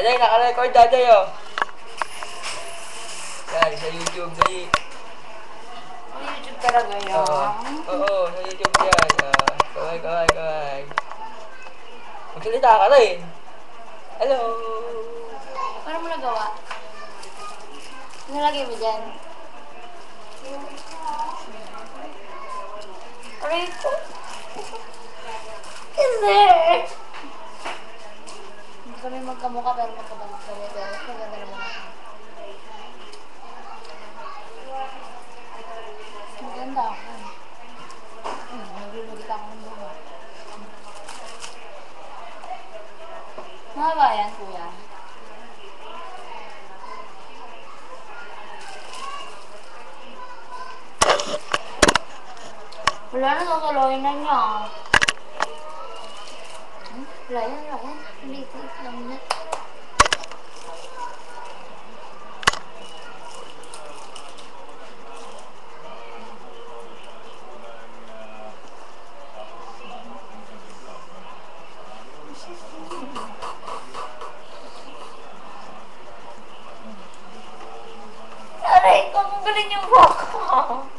Daday, naka-record daday oh. Yan, sa YouTube dali. Sa YouTube talaga yan? Oo, sa YouTube yan. Kaway. Magsalita ka rin. Hello. Paano mo nagawa? Nalagay mo dyan? Aray ko. Hindi. Hindi kami magkamukha pero magkabalik kami. Pero maganda naman ako. Maganda ako. Naglulugit ako ng buha. Mahaba yan, kuya. Wala na, sasaloyin na niya. Wala yan. Liit lang niya. Aray ko, ang galing yung buhok ko.